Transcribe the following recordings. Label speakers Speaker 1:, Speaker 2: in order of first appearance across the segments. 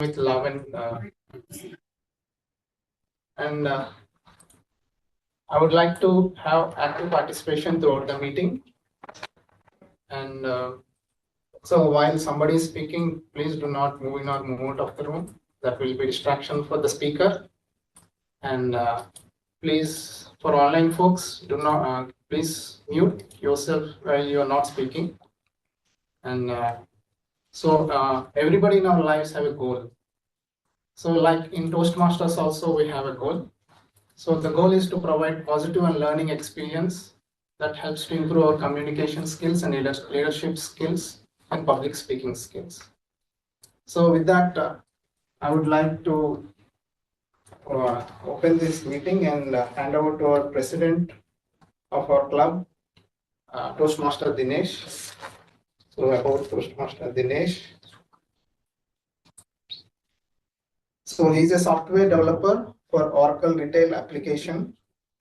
Speaker 1: with love and I would like to have active participation throughout the meeting. And so while somebody is speaking, please do not move in or move out of the room. That will be distraction for the speaker. And please, for online folks, do not please mute yourself while you are not speaking. And so everybody in our lives have a goal. So like in Toastmasters also we have a goal. So the goal is to provide positive and learning experience that helps to improve our communication skills and leadership skills and public speaking skills. So with that, I would like to open this meeting and hand over to our president of our club, Toastmaster Dinesh. So about Toastmaster Dinesh. So he's a software developer for Oracle retail application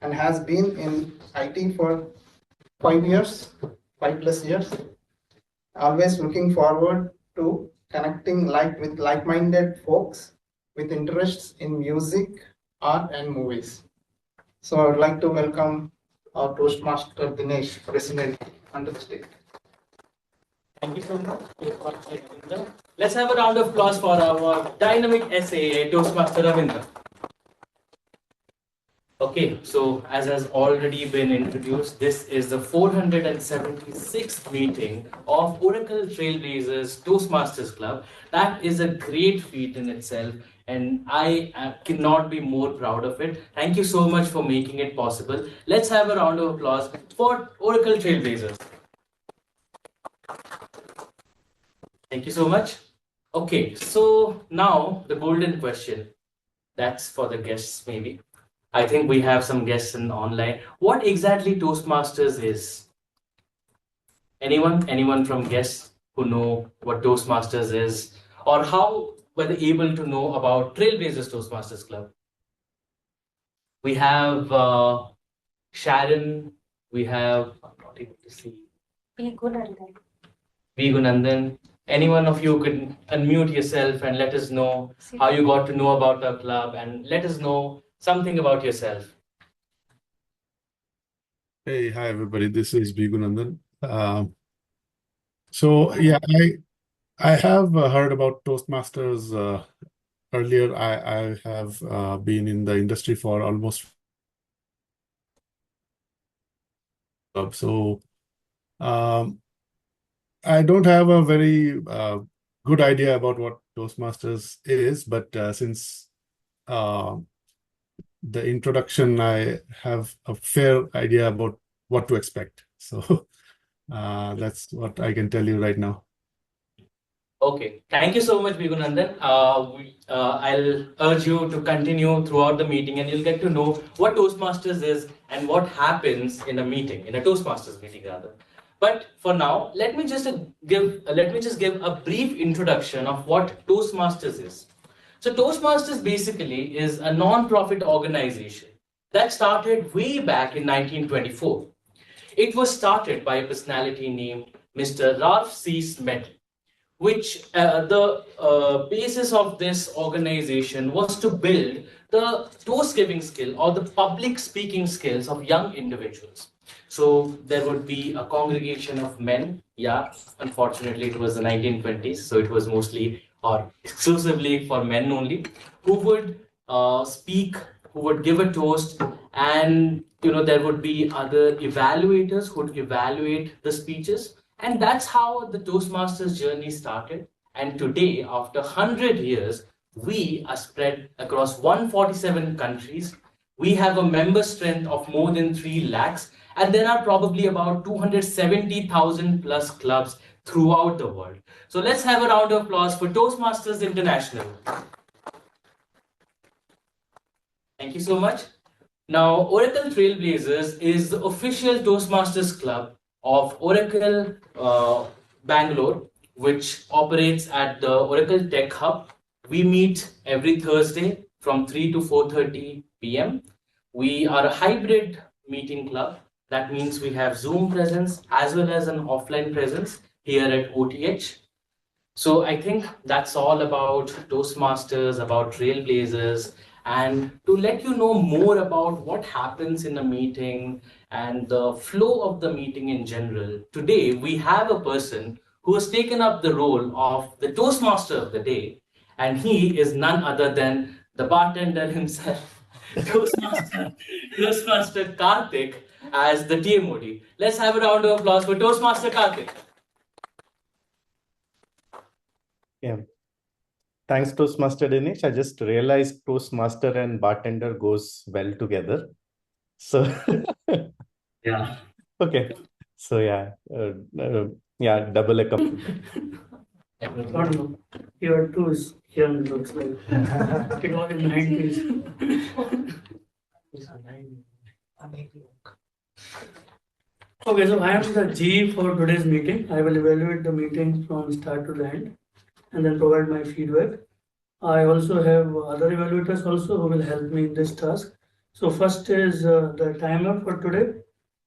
Speaker 1: and has been in IT for 5 years, 5+ years. Always looking forward to connecting with like-minded folks with interests in music, art, and movies. So I would like to welcome our Toastmaster Dinesh, President, onto the stage.
Speaker 2: Thank you so much. Let's have a round of applause for our dynamic SAA, Toastmaster Ravindra. Okay, so as has already been introduced, this is the 476th meeting of Oracle Trailblazers Toastmasters Club. That is a great feat in itself, and I cannot be more proud of it. Thank you so much for making it possible. Let's have a round of applause for Oracle Trailblazers. Thank you so much. Okay, so now the golden question. That's for the guests, maybe. I think we have some guests in online. What exactly Toastmasters is? Anyone from guests who know what Toastmasters is, or how were they able to know about Trailblazers Toastmasters Club? We have Sharon. We have, I'm not able to see. Vigunandan. Any one of you could unmute yourself and let us know how you got to know about our club, and let us know something about yourself.
Speaker 3: Hey, hi everybody. This is Vigunandan. So yeah, I have heard about Toastmasters earlier. I have been in the industry for almost. So I don't have a very good idea about what Toastmasters is, but since the introduction, I have a fair idea about what to expect. So that's what I can tell you right now.
Speaker 2: Okay, thank you so much, Vigunandan. I'll urge you to continue throughout the meeting, and you'll get to know what Toastmasters is and what happens in a meeting, in a Toastmasters meeting rather. But for now, let me just give a brief introduction of what Toastmasters is. So Toastmasters basically is a non-profit organization that started way back in 1924. It was started by a personality named Mr. Ralph C. Smith, which the basis of this organization was to build the toast giving skill or the public speaking skills of young individuals. So there would be a congregation of men. Yeah, unfortunately it was the 1920s, so it was mostly or exclusively for men only, who would speak, who would give a toast, and there would be other evaluators who would evaluate the speeches. And that's how the Toastmasters journey started. And today, after 100 years, we are spread across 147 countries. We have a member strength of more than 3 lakhs, and there are probably about 270,000 plus clubs throughout the world. So let's have a round of applause for Toastmasters International. Thank you so much. Now, Oracle Trailblazers is the official Toastmasters Club of Oracle Bangalore, which operates at the Oracle Tech Hub. We meet every Thursday from 3 to 4:30 p.m. We are a hybrid meeting club. That means we have Zoom presence as well as an offline presence here at OTH. So I think that's all about Toastmasters, about Trailblazers, and to let you know more about what happens in a meeting and the flow of the meeting in general. Today, we have a person who has taken up the role of the Toastmaster of the day, and he is none other than the bartender himself, Toastmaster Karthik, as the TMOD. Let's have a round of applause for Toastmaster Karthik.
Speaker 4: Yeah. Thanks, Toastmaster Dinesh. I just realized Toastmaster and bartender goes well together. So,
Speaker 2: Yeah.
Speaker 4: okay. So, yeah, double a cup.
Speaker 5: You are too young, looks like. It was in 90s. Okay, so I am the G for today's meeting. I will evaluate the meeting from start to the end and then provide my feedback. I also have other evaluators also who will help me in this task. So first is the timer for today.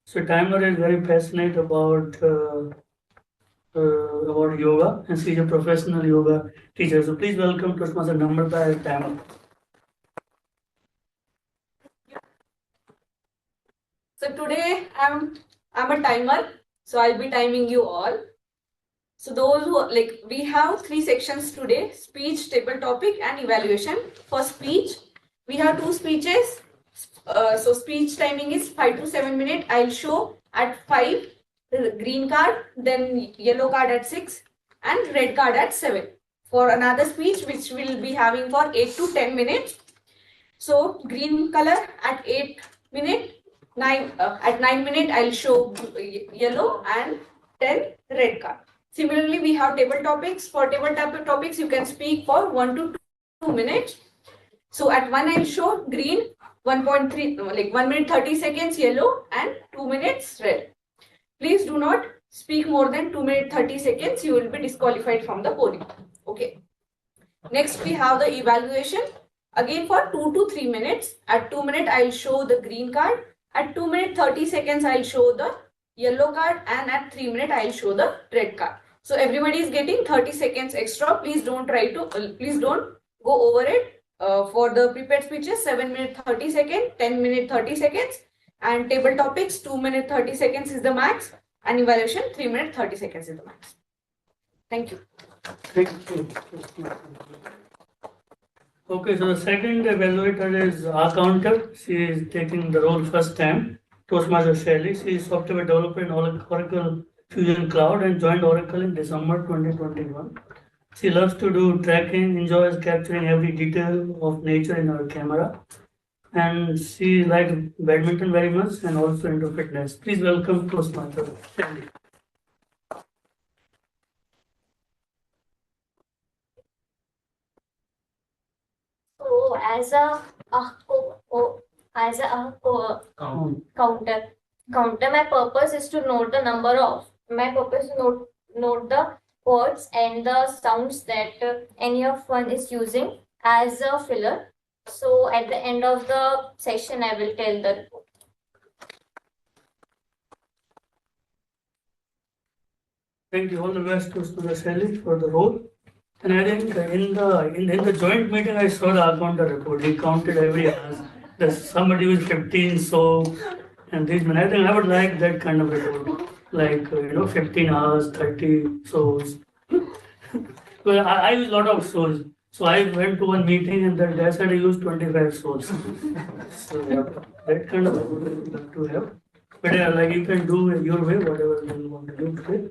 Speaker 5: So timer is very passionate about yoga, and she is a professional yoga teacher. So please welcome Toastmaster Namrata as timer.
Speaker 6: So today I'm a timer, so I'll be timing you all. So those who we have 3 sections today: speech, table topic, and evaluation. For speech, we have 2 speeches. So speech timing is 5 to 7 minutes. I'll show at 5 the green card, then yellow card at 6, and red card at 7. For another speech, which we'll be having for 8 to 10 minutes. So green color at 8 minutes. At 9 minutes, I'll show yellow, and 10 red card. Similarly, we have table topics. For table topics, you can speak for 1 to 2 minutes. So at 1, I'll show green, 1.3, 1 minute 30 seconds yellow, and 2 minutes red. Please do not speak more than 2 minutes 30 seconds. You will be disqualified from the podium. Okay. Next, we have the evaluation. Again, for 2 to 3 minutes. At 2 minutes, I'll show the green card. At 2 minutes 30 seconds, I'll show the yellow card, and at 3 minutes, I'll show the red card. So everybody is getting 30 seconds extra. Please don't go over it. For the prepared speeches, 7 minutes 30 seconds, 10 minutes 30 seconds, and table topics 2 minutes 30 seconds is the max, and evaluation 3 minutes 30 seconds is the max. Thank you.
Speaker 5: Thank you. Okay, so the second evaluator is accountant. She is taking the role first time. Toastmaster Shelly. She is software developer in Oracle Fusion Cloud and joined Oracle in December 2021. She loves to do tracking, enjoys capturing every detail of nature in her camera, and she likes badminton very much and also into fitness. Please welcome Toastmaster Shelly.
Speaker 7: So as a counter, my purpose is to note the note the words and the sounds that any of one is using as a filler. So at the end of the session, I will tell the report.
Speaker 5: Thank you. All the best to Shelly for the role. And I think in the joint meeting, I saw the accountant report. He counted every hour. There's somebody with 15 so, and these men. I think I would like that kind of report, like 15 hours, 30 souls. Well, I use a lot of souls. So I went to one meeting and that guy said I used 25 souls. So yeah, that kind of report I would like to have. But yeah, like you can do it your way, whatever you want to do today.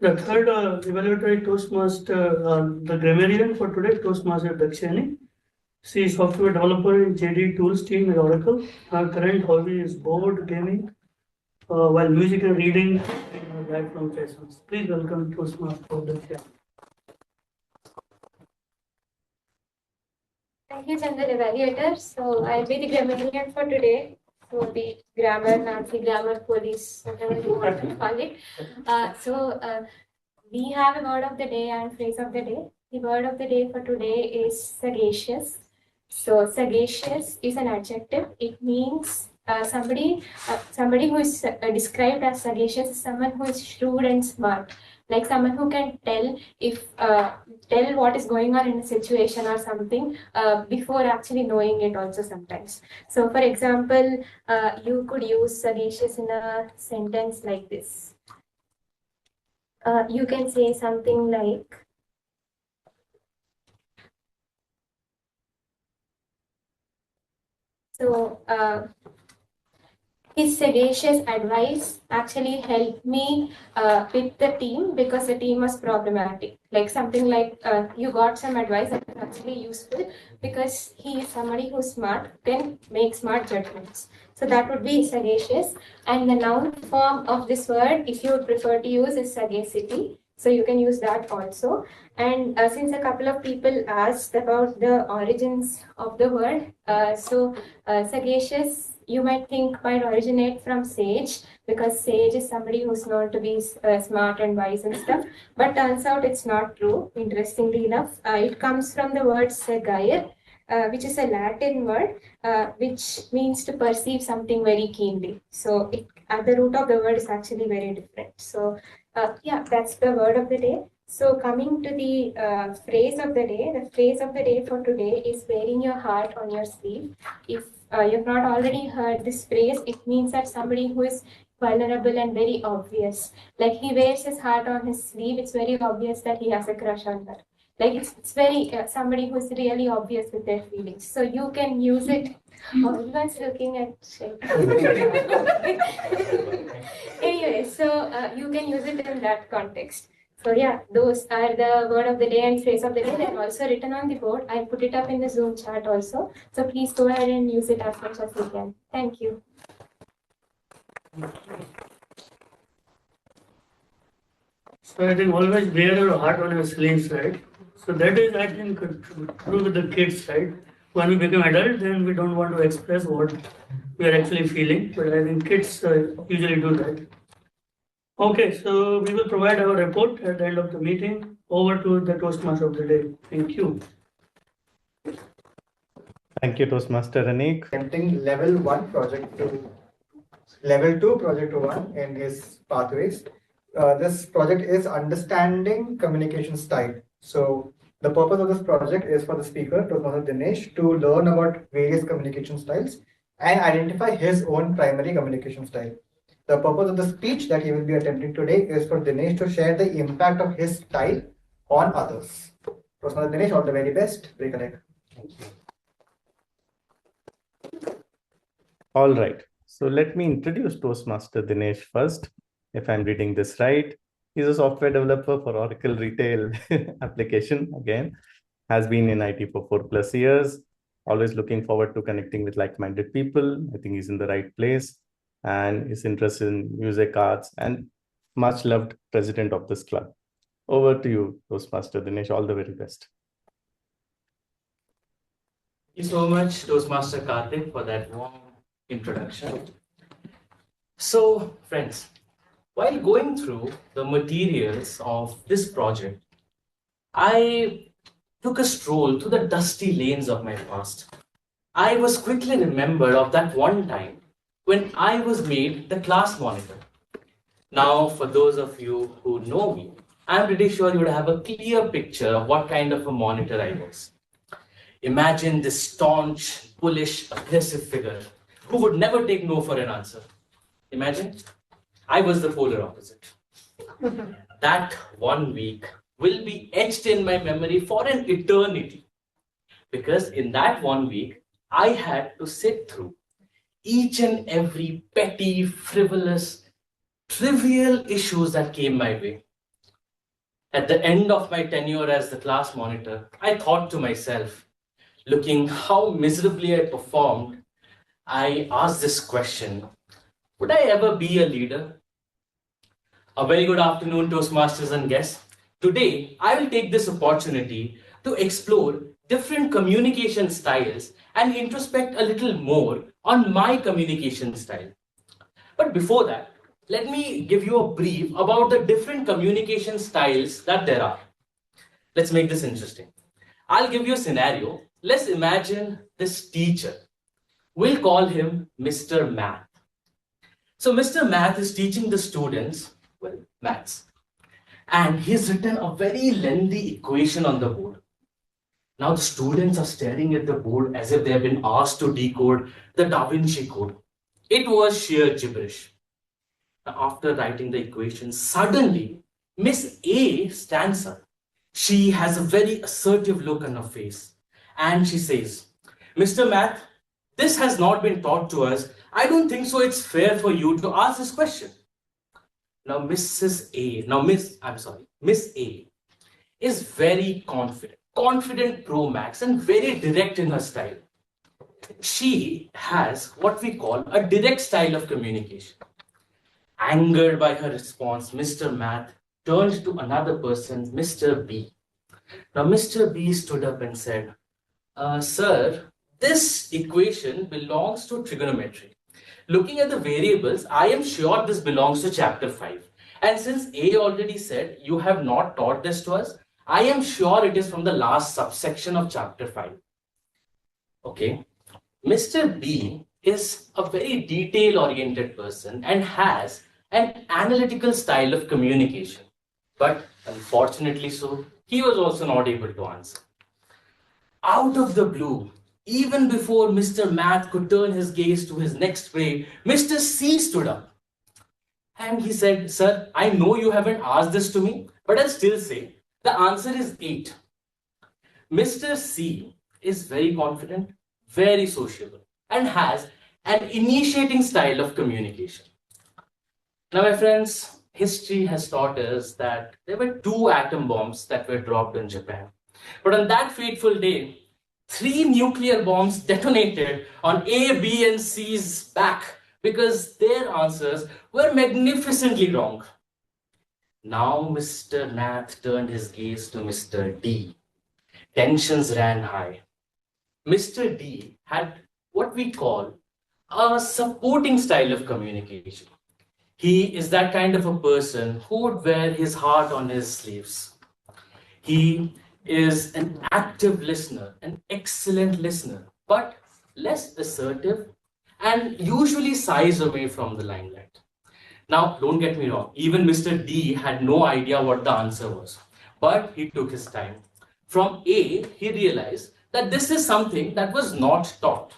Speaker 5: The third evaluatory Toastmaster, the grammarian for today, Toastmaster Dakshani. She is software developer in JD Tools team at Oracle. Her current hobby is board gaming, while music and reading in her lifelong passions. Please welcome Toastmaster Dakshani.
Speaker 7: Thank you, General Evaluator. So I'll be the grammarian for today. So the grammar, Nancy, grammar, police, whatever you want to call it. We have a word of the day and phrase of the day. The word of the day for today is sagacious. So sagacious is an adjective. It means somebody who is described as sagacious is someone who is shrewd and smart.
Speaker 8: like someone who can tell tell what is going on in a situation or something before actually knowing it also sometimes. So for example, you could use sagacious in a sentence like this. You can say something like, so his sagacious advice actually helped me with the team because the team was problematic. Like something like you got some advice that is actually useful because he is somebody who's smart, can make smart judgments. So that would be sagacious. And the noun form of this word, if you would prefer to use, is sagacity. So you can use that also. And since a couple of people asked about the origins of the word, sagacious, you might think might originate from sage, because sage is somebody who's known to be smart and wise and stuff. But turns out it's not true, interestingly enough. It comes from the word sagaire, which is a Latin word, which means to perceive something very keenly. So at the root of the word is actually very different. So yeah, that's the word of the day. So coming to the phrase of the day, the phrase of the day for today is wearing your heart on your sleeve. If you've not already heard this phrase, it means that somebody who is vulnerable and very obvious. Like he wears his heart on his sleeve, it's very obvious that he has a crush on her. Like it's very somebody who's really obvious with their feelings. So you can use it. Oh, everyone's looking at shit. Anyway, so you can use it in that context. So yeah, those are the word of the day and phrase of the day. They're also written on the board. I'll put it up in the Zoom chat also. So please go ahead and use it as much as you can. Thank you.
Speaker 5: So I think always wear your heart on your sleeves, right? So that is, I think, true with the kids, right? When we become adult, then we don't want to express what we are actually feeling. But I think kids usually do that. Okay, so we will provide our report at the end of the meeting. Over to the Toastmaster of the day. Thank you.
Speaker 4: Thank you, Toastmaster Anik.
Speaker 1: Attempting level 1 project to level 2 project to 1 in his pathways. This project is understanding communication style. So the purpose of this project is for the speaker, Toastmaster Dinesh, to learn about various communication styles and identify his own primary communication style. The purpose of the speech that he will be attempting today is for Dinesh to share the impact of his style on others. Toastmaster Dinesh, all the very best. Break a leg.
Speaker 4: All right. So let me introduce Toastmaster Dinesh first. If I'm reading this right, he's a software developer for Oracle Retail application. Again, has been in IT for 4+ years. Always looking forward to connecting with like-minded people. I think he's in the right place, and is interested in music, arts, and much loved president of this club. Over to you, Toastmaster Dinesh. All the very best.
Speaker 2: Thank you so much, Toastmaster Karthik, for that warm introduction. So, friends, while going through the materials of this project, I took a stroll through the dusty lanes of my past. I was quickly remembered of that one time when I was made the class monitor. Now, for those of you who know me, I'm pretty sure you would have a clear picture of what kind of a monitor I was. Imagine this staunch, bullish, aggressive figure who would never take no for an answer. Imagine, I was the polar opposite. That 1 week will be etched in my memory for an eternity. Because in that 1 week, I had to sit through each and every petty, frivolous, trivial issues that came my way. At the end of my tenure as the class monitor, I thought to myself, looking how miserably I performed, I asked this question: would I ever be a leader? A very good afternoon, Toastmasters and guests. Today, I will take this opportunity to explore different communication styles and introspect a little more on my communication style. But before that, let me give you a brief about the different communication styles that there are. Let's make this interesting. I'll give you a scenario. Let's imagine this teacher. We'll call him Mr. Math. So Mr. Math is teaching the students, well, maths. and he's written a very lengthy equation on the board. Now the students are staring at the board as if they have been asked to decode the Da Vinci Code. It was sheer gibberish. Now, after writing the equation, suddenly Miss A stands up. She has a very assertive look on her face and she says, "Mr. Math, this has not been taught to us. I don't think so it's fair for you to ask this question." Now Miss A is very confident pro max and very direct in her style. She has what we call a direct style of communication. Angered by her response, Mr. Math turned to another person, Mr. B. Now Mr. B stood up and said, "Sir, this equation belongs to trigonometry. Looking at the variables, I am sure this belongs to chapter 5. And since A already said you have not taught this to us, I am sure it is from the last subsection of chapter 5. Okay. Mr. B is a very detail-oriented person and has an analytical style of communication. But unfortunately so, he was also not able to answer. Out of the blue, even before Mr. Math could turn his gaze to his next prey, Mr. C stood up. And he said, "Sir, I know you haven't asked this to me, but I'll still say the answer is 8. Mr. C is very confident, very sociable, and has an initiating style of communication. Now, my friends, history has taught us that there were 2 atom bombs that were dropped in Japan. But on that fateful day, 3 nuclear bombs detonated on A, B, and C's back because their answers were magnificently wrong. Now Mr. Nath turned his gaze to Mr. D. Tensions ran high. Mr. D had what we call a supporting style of communication. He is that kind of a person who would wear his heart on his sleeves. He is an active listener, an excellent listener, but less assertive and usually shies away from the limelight. Now, don't get me wrong, even Mr. D had no idea what the answer was, but he took his time. From A, he realized that this is something that was not taught.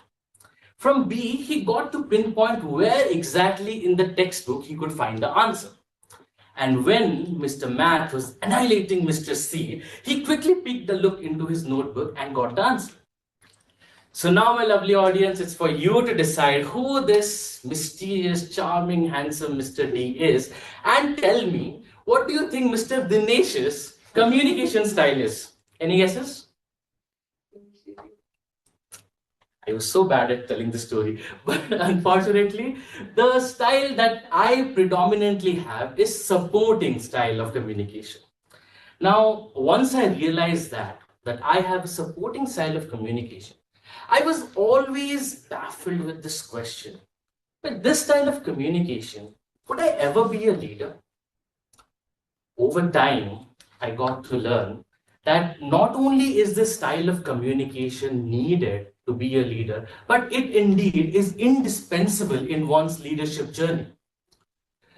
Speaker 2: From B, he got to pinpoint where exactly in the textbook he could find the answer. And when Mr. Math was annihilating Mr. C, he quickly peeked a look into his notebook and got the answer. So now, my lovely audience, it's for you to decide who this mysterious, charming, handsome Mr. D is and tell me, what do you think Mr. Dinesh's communication style is? Any guesses? I was so bad at telling the story, but unfortunately, the style that I predominantly have is supporting style of communication. Now, once I realized that I have a supporting style of communication, I was always baffled with this question. With this style of communication, would I ever be a leader? Over time, I got to learn that not only is this style of communication needed to be a leader, but it indeed is indispensable in one's leadership journey.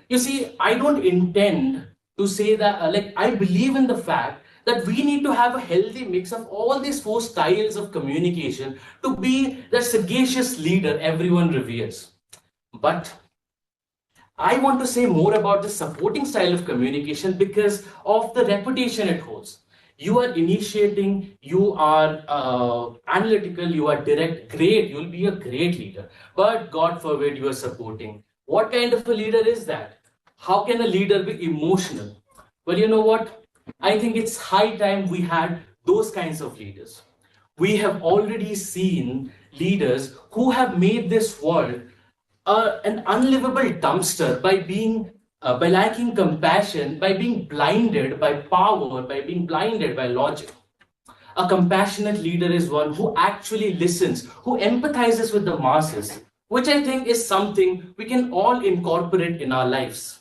Speaker 2: You see, I don't intend to say that, I believe in the fact that we need to have a healthy mix of all these 4 styles of communication to be the sagacious leader everyone reveres. But I want to say more about the supporting style of communication because of the reputation it holds. You are initiating, you are analytical, you are direct, great, you'll be a great leader. But God forbid you are supporting. What kind of a leader is that? How can a leader be emotional? Well, you know what? I think it's high time we had those kinds of leaders. We have already seen leaders who have made this world an unlivable dumpster by lacking compassion, by being blinded by power, by being blinded by logic. A compassionate leader is one who actually listens, who empathizes with the masses, which I think is something we can all incorporate in our lives.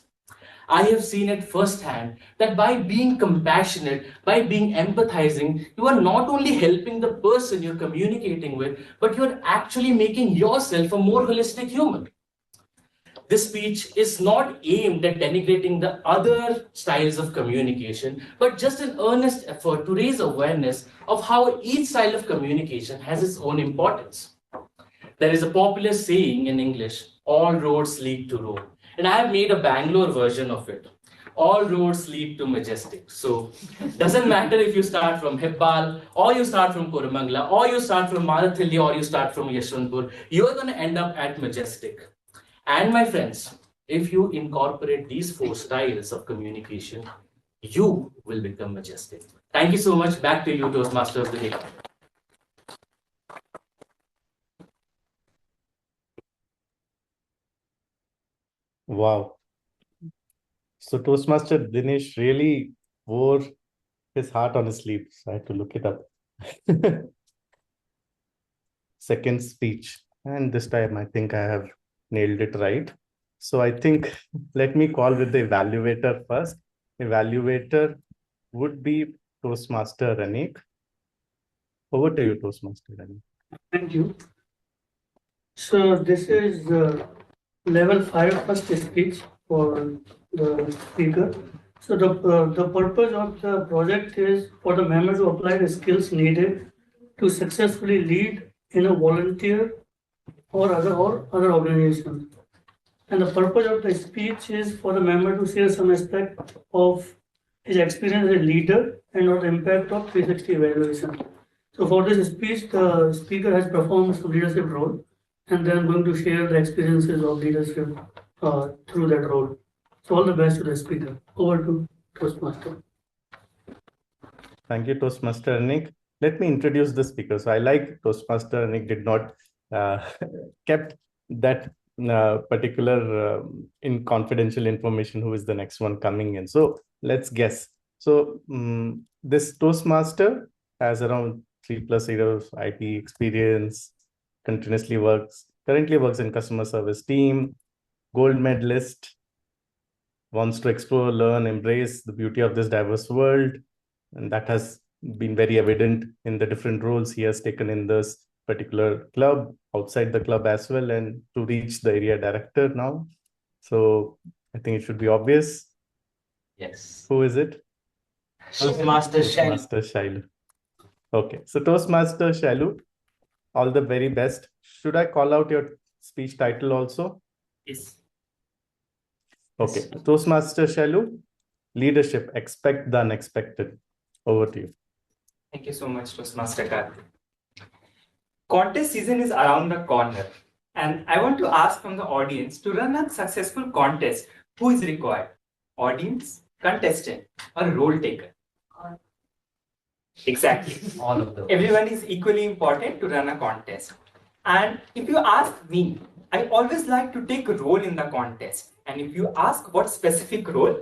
Speaker 2: I have seen it firsthand that by being compassionate, by being empathizing, you are not only helping the person you're communicating with, but you're actually making yourself a more holistic human. This speech is not aimed at denigrating the other styles of communication, but just an earnest effort to raise awareness of how each style of communication has its own importance. There is a popular saying in English, all roads lead to Rome. And I have made a Bangalore version of it. All roads lead to Majestic. So doesn't matter if you start from Hebbal, or you start from Koramangala, or you start from Marathili, or you start from Yeshwanthpur, you're going to end up at Majestic. And my friends, if you incorporate these 4 styles of communication, you will become majestic. Thank you so much. Back to you, Toastmaster of the day.
Speaker 4: Wow. So Toastmaster Dinesh really wore his heart on his sleeve. So I had to look it up. Second speech. And this time I think I have nailed it right. So I think let me call with the evaluator first. Evaluator would be Toastmaster Anik. Over to you, Toastmaster Anik.
Speaker 5: Thank you. So this is level 5 first speech for the speaker. So the purpose of the project is for the member to apply the skills needed to successfully lead in a volunteer or other organization. And the purpose of the speech is for the member to share some aspect of his experience as a leader and or the impact of 360 evaluation. So for this speech, the speaker has performed some leadership role, and then going to share the experiences of leadership through that role. So all the best to the speaker. Over to Toastmaster.
Speaker 4: Thank you, Toastmaster Anik. Let me introduce the speaker. So I like Toastmaster Anik did not kept that particular in confidential information who is the next one coming in. So let's guess. So this Toastmaster has around 3+ years of IT experience, currently works in customer service team, gold medalist, wants to explore, learn, embrace the beauty of this diverse world. And that has been very evident in the different roles he has taken in this particular club, outside the club as well, and to reach the area director now. So I think it should be obvious.
Speaker 2: Yes.
Speaker 4: Who is it?
Speaker 2: Toastmaster
Speaker 4: Shailu. Okay, so Toastmaster Shailu, all the very best. Should I call out your speech title also?
Speaker 2: Yes.
Speaker 4: Okay, Toastmaster Shailu, leadership, expect the unexpected. Over to you.
Speaker 9: Thank you so much, Toastmaster Karthik. Contest season is around the corner, and I want to ask from the audience to run a successful contest. Who is required? Audience, contestant, or role taker? Exactly.
Speaker 2: All of them.
Speaker 9: Everyone is equally important to run a contest. And if you ask me, I always like to take a role in the contest. And if you ask what specific role,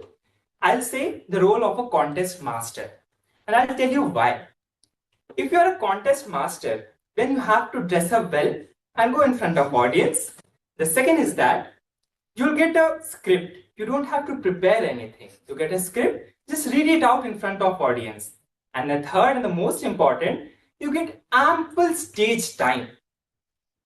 Speaker 9: I'll say the role of a contest master. And I'll tell you why. If you're a contest master, then you have to dress up well and go in front of audience. The second is that you'll get a script. You don't have to prepare anything. You get a script, just read it out in front of audience. And the third and the most important, you get ample stage time.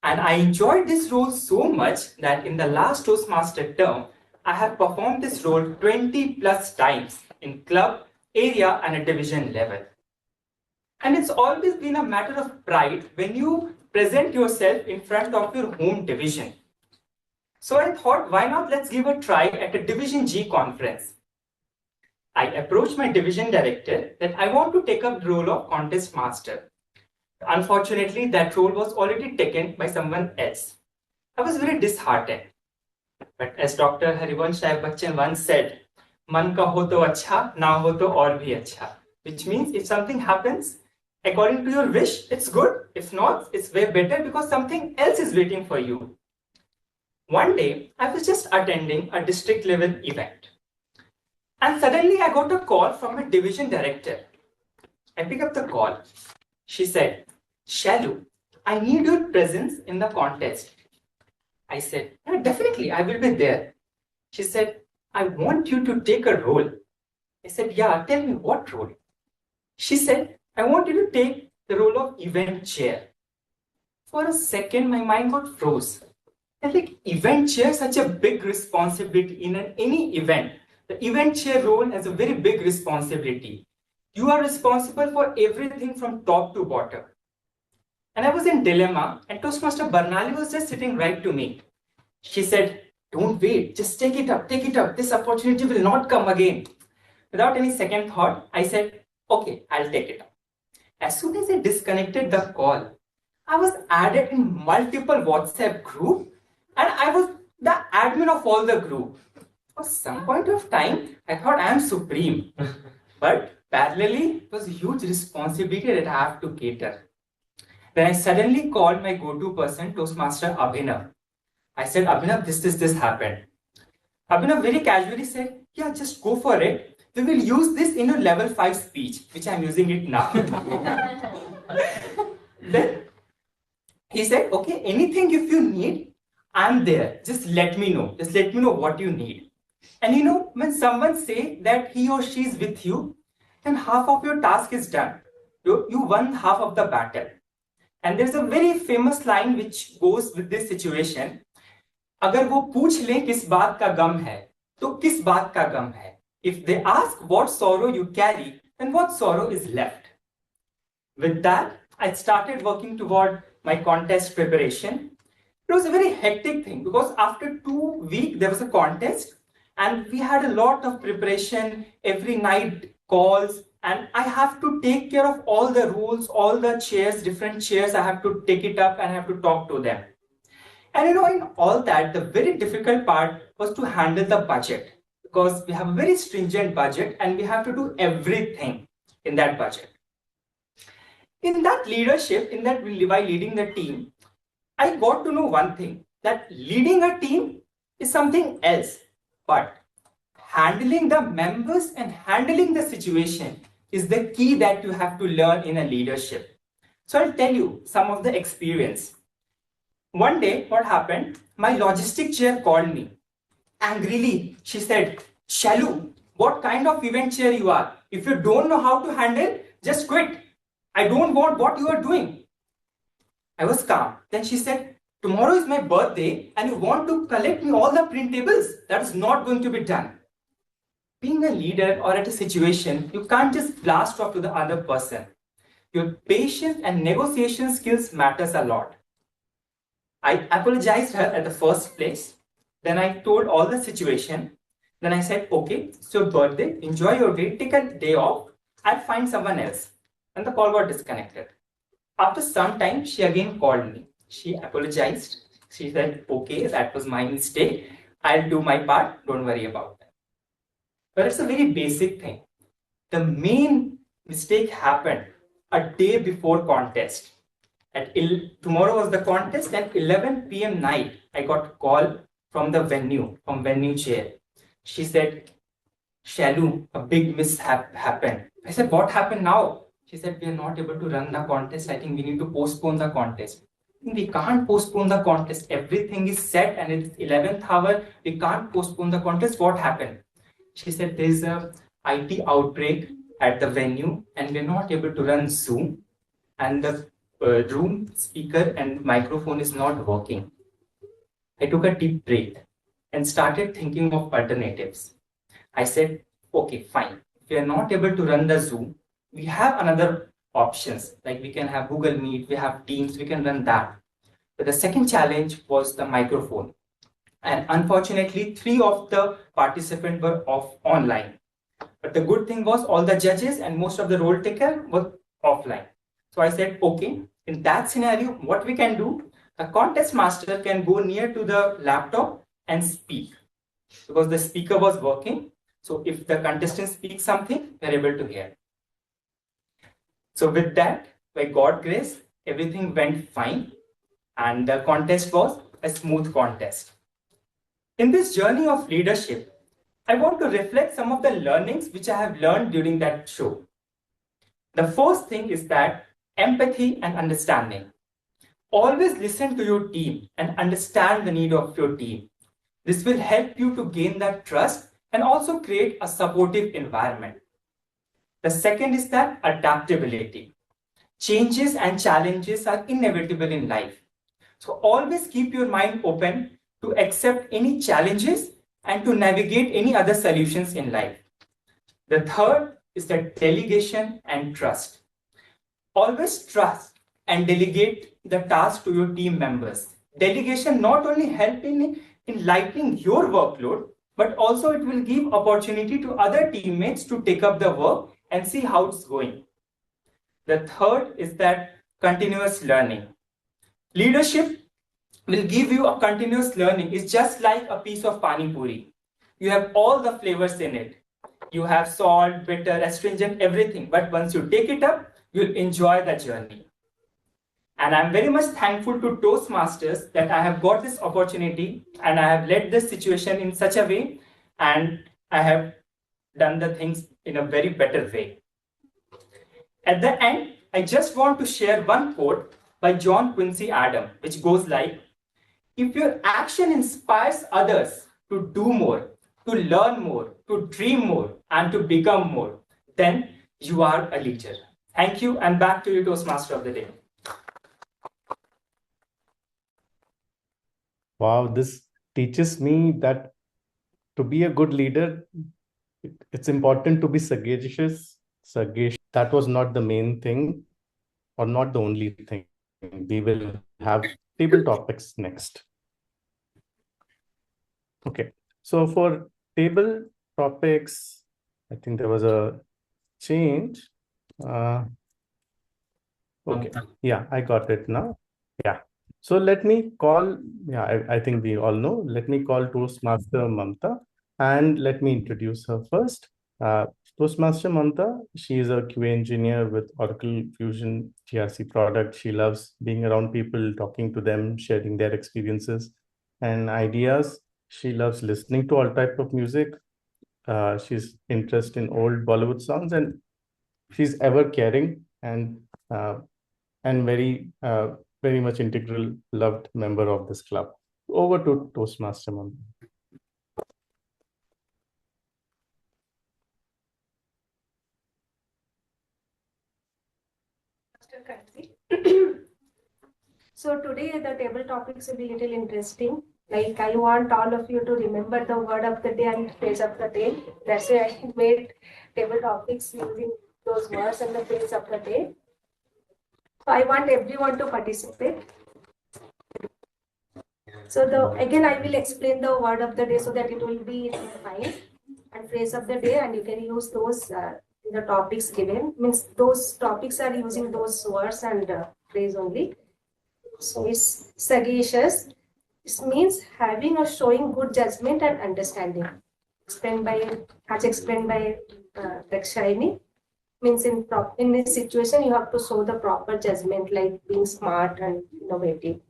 Speaker 9: And I enjoyed this role so much that in the last Toastmaster term, I have performed this role 20+ times in club, area, and a division level. And it's always been a matter of pride when you present yourself in front of your home division. So I thought, why not let's give a try at a Division G conference. I approached my division director that I want to take up the role of contest master. Unfortunately, that role was already taken by someone else. I was very disheartened. But as Dr. Harivansh Rai Bachchan once said, "Man ka ho to acha, na ho to aur bhi acha." Which means if something happens according to your wish, it's good. If not, it's way better because something else is waiting for you. One day, I was just attending a district level event. And suddenly I got a call from a division director. I picked up the call. She said, "Shailu, I need your presence in the contest." I said, "Yeah, definitely, I will be there." She said, "I want you to take a role." I said, "Yeah, tell me what role?" She said, "I want you to take the role of event chair." For a second, my mind got froze. And like event chair, such a big responsibility in any event. The event chair role has a very big responsibility. You are responsible for everything from top to bottom. And I was in dilemma, and Toastmaster Barnali was just sitting right to me. She said, "Don't wait, just take it up, take it up. This opportunity will not come again." Without any second thought, I said, "Okay, I'll take it up." As soon as I disconnected the call, I was added in multiple WhatsApp group, and I was the admin of all the group. For some point of time, I thought I am supreme. But parallelly, it was a huge responsibility that I have to cater. Then I suddenly called my go-to person, Toastmaster Abhinav. I said, "Abhinav, this happened." Abhinav very casually said, "Yeah, just go for it. We will use this in your level 5 speech," which I'm using it now. Then he said, "Okay, anything if you need, I'm there. Just let me know. Just let me know what you need." And you know, when someone say that he or she is with you, then half of your task is done. You won half of the battle. And there's a very famous line which goes with this situation. अगर वो पूछ ले किस बात का गम है, तो किस बात का गम है? If they ask what sorrow you carry, then what sorrow is left? With that, I started working toward my contest preparation. It was a very hectic thing because after 2 weeks, there was a contest and we had a lot of preparation, every night calls, and I have to take care of all the rules, all the chairs, different chairs. I have to take it up and I have to talk to them. And you know, in all that, the very difficult part was to handle the budget because we have a very stringent budget and we have to do everything in that budget. In that leadership, in that by leading the team, I got to know one thing, that leading a team is something else, but handling the members and handling the situation is the key that you have to learn in a leadership. So I'll tell you some of the experience. One day, what happened? My logistic chair called me. Angrily, she said, "Shalu, what kind of event chair you are? If you don't know how to handle, just quit. I don't want what you are doing." I was calm. Then she said, "Tomorrow is my birthday and you want to collect me all the printables. That is not going to be done." Being a leader or at a situation, you can't just blast off to the other person. Your patience and negotiation skills matters a lot. I apologized her at the first place. Then I told all the situation. Then I said, "Okay, it's your birthday. Enjoy your day. Take a day off. I'll find someone else." And the call got disconnected. After some time, she again called me. She apologized. She said, "Okay, that was my mistake. I'll do my part. Don't worry about that." But it's a very basic thing. The main mistake happened a day before contest. Tomorrow was the contest. At 11 p.m. night, I got a call from the venue, from venue chair. She said, "Shalu, a big mishap happened." I said, "What happened now?" She said, "We are not able to run the contest. I think we need to postpone the contest." We can't postpone the contest. Everything is set and it's 11th hour. We can't postpone the contest. What happened? She said, "There's a IT outbreak at the venue and we're not able to run Zoom and the room speaker and microphone is not working." I took a deep breath and started thinking of alternatives. I said, "Okay, fine. If we are not able to run the Zoom, we have another options. Like we can have Google Meet, we have Teams, we can run that." But the second challenge was the microphone. And unfortunately, 3 of the participants were online. But the good thing was all the judges and most of the role taker were offline. So I said, "Okay, in that scenario, what we can do, a contest master can go near to the laptop and speak because the speaker was working. So if the contestant speaks something, we're able to hear." So with that, by God's grace, everything went fine. And the contest was a smooth contest. In this journey of leadership, I want to reflect some of the learnings which I have learned during that show. The first thing is that empathy and understanding. Always listen to your team and understand the need of your team. This will help you to gain that trust and also create a supportive environment. The second is that adaptability. Changes and challenges are inevitable in life. So always keep your mind open to accept any challenges and to navigate any other solutions in life. The third is the delegation and trust. Always trust and delegate the task to your team members. Delegation not only help in lightening your workload, but also it will give opportunity to other teammates to take up the work and see how it's going. The third is that continuous learning. Leadership will give you a continuous learning. It's just like a piece of pani puri. You have all the flavors in it. You have salt, bitter, astringent, everything. But once you take it up, you'll enjoy the journey. And I'm very much thankful to Toastmasters that I have got this opportunity and I have led this situation in such a way and I have done the things in a very better way. At the end, I just want to share one quote by John Quincy Adams, which goes like, if your action inspires others to do more, to learn more, to dream more, and to become more, then you are a leader. Thank you, and back to you, Toastmaster of the Day.
Speaker 4: Wow, this teaches me that to be a good leader, it's important to be sagacious. That was not the main thing or not the only thing. We will have table topics next. Okay, so for table topics, I think there was a change. Okay, yeah, I got it now. Yeah, so let me call, I think we all know, let me call Toastmaster Mamta and let me introduce her first. Toastmaster Mamta, she is a QA engineer with Oracle Fusion GRC product. She loves being around people, talking to them, sharing their experiences and ideas. She loves listening to all type of music. She's interested in old Bollywood songs and she's ever caring and very much integral, loved member of this club. Over to Toastmaster Mamta.
Speaker 8: So today the table topics will be little interesting. Like I want all of you to remember the word of the day and phrase of the day. That's why I made table topics using those words and the phrase of the day. So I want everyone to participate. So again I will explain the word of the day so that it will be fine, and phrase of the day, and you can use those in the topics given. Means those topics are using those words and phrase only. So it's sagacious. It means having or showing good judgment and understanding. Explained by Dakshayani. Means in this situation you have to show the proper judgment, like being smart and innovative.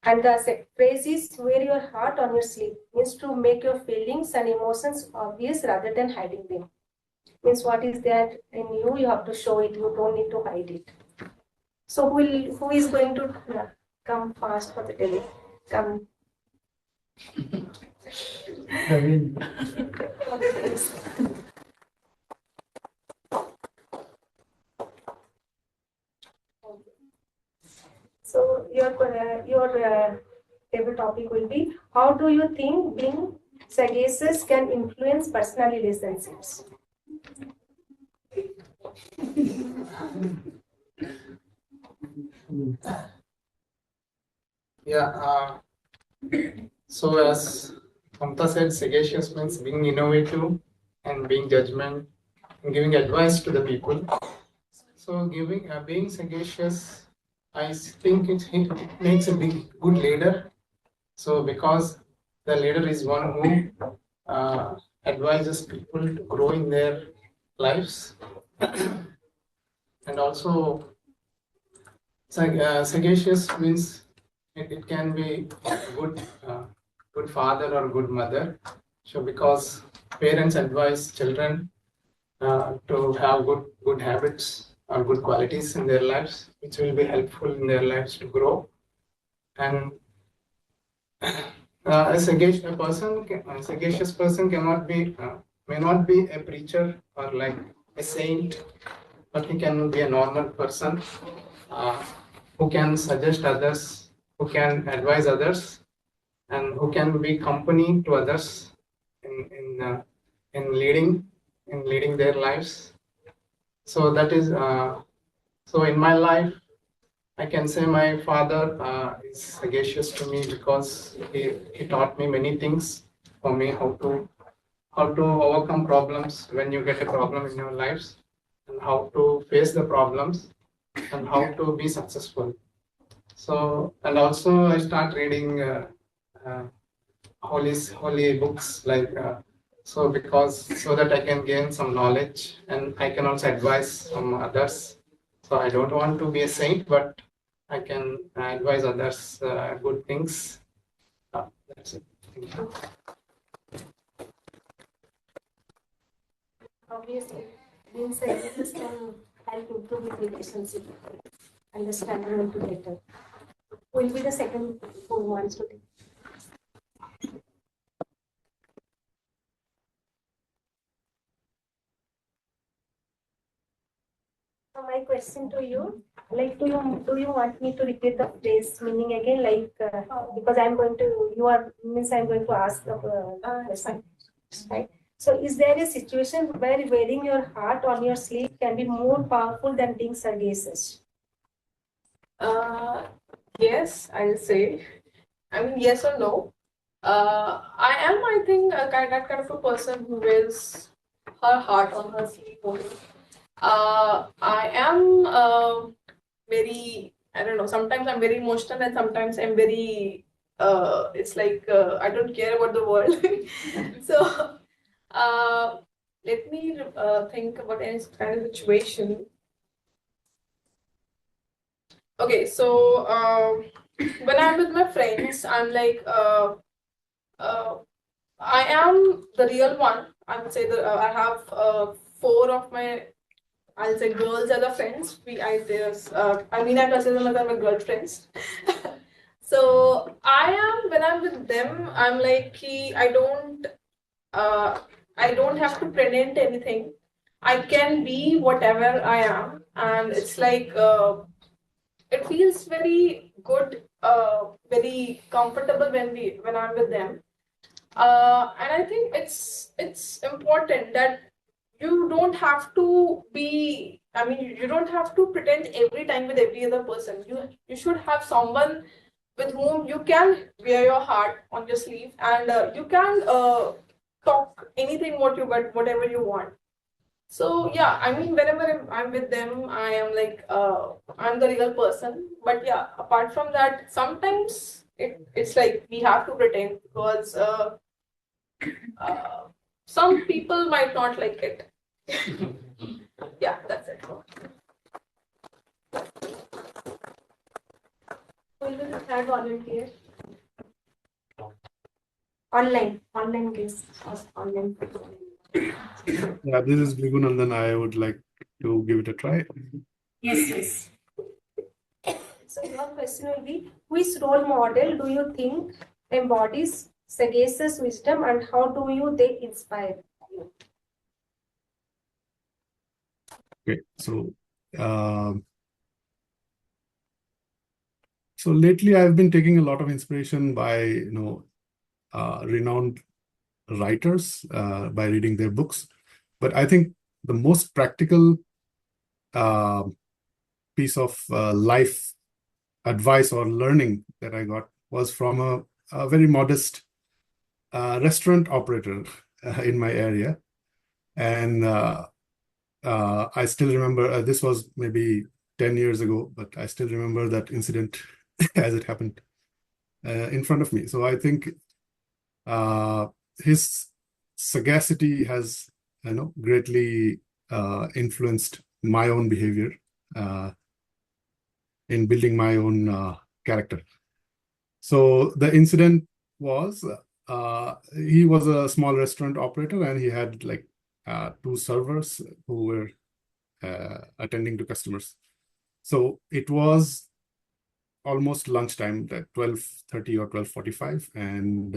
Speaker 8: And the phrase is wear your heart on your sleeve. Means to make your feelings and emotions obvious rather than hiding them. Means what is there in you, you have to show it. You don't need to hide it. So who is going to come fast for the day? Come. So your table topic will be, how do you think being sagacious can influence personal relationships?
Speaker 1: Yeah. So as Mamta said, sagacious means being innovative and being judgment and giving advice to the people. So being sagacious, I think it makes a good leader. So because the leader is one who advises people to grow in their lives, and also sagacious means it can be good father or good mother. So because parents advise children to have good habits or good qualities in their lives, which will be helpful in their lives to grow. And a sagacious person may not be a preacher or like a saint, but he can be a normal person who can suggest others who can advise others, and who can be company to others in leading their lives. So that is so in my life, I can say my father is sagacious to me because he taught me many things for me, how to overcome problems when you get a problem in your lives, and how to face the problems, and how to be successful. So, and also I start reading uh, holy books, like so that I can gain some knowledge, and I can also advise some others. So I don't want to be a saint, but I can advise others good things. That's it. Thank you.
Speaker 8: Obviously, being scientists can help improve the relationship, understand one to better. Who will be the second who wants to take? So my question to you, like, do you want me to repeat the phrase meaning again? Like, because I'm going to, I'm going to ask the question, right? So, is there a situation where wearing your heart on your sleeve can be more powerful than being sagacious?
Speaker 6: Yes, I'll say. I mean, yes or no. I think, that kind of a person who wears her heart on her sleeve only. I am very, I don't know, sometimes I'm very emotional and sometimes I'm very, it's like, I don't care about the world. So, let me think about any kind of situation. Okay, so when I'm with my friends, I'm like, I am the real one. I would say that I have four of my, I'll say, girls as a friends. I consider them as my girlfriends. So I am, when I'm with them, I'm like, I don't have to pretend anything. I can be whatever I am, and it's like it feels very good, very comfortable when I'm with them. And I think it's important that you don't have to be. I mean, you don't have to pretend every time with every other person. You should have someone with whom you can wear your heart on your sleeve, and you can talk anything whatever you want. So yeah, I mean, whenever I'm with them, I am like, I'm the real person. But yeah, apart from that, sometimes it's like we have to pretend because uh, some people might not like it. Yeah, that's it.
Speaker 8: Who will be the third volunteer? Online guest, online.
Speaker 3: Yeah, this is Vigunandan. I would like to give it a try.
Speaker 8: Yes. So your question will be, which role model do you think embodies sagacious wisdom, and how do they inspire you?
Speaker 3: Okay, so lately I've been taking a lot of inspiration by renowned writers by reading their books, but I think the most practical piece of life advice or learning that I got was from a very modest restaurant operator in my area, and I still remember this was maybe 10 years ago, but I still remember that incident as it happened in front of me. So I think his sagacity has, greatly influenced my own behavior in building my own character. So the incident was he was a small restaurant operator, and he had like two servers who were attending to customers. So it was almost lunchtime, like 12:30 or 12:45, and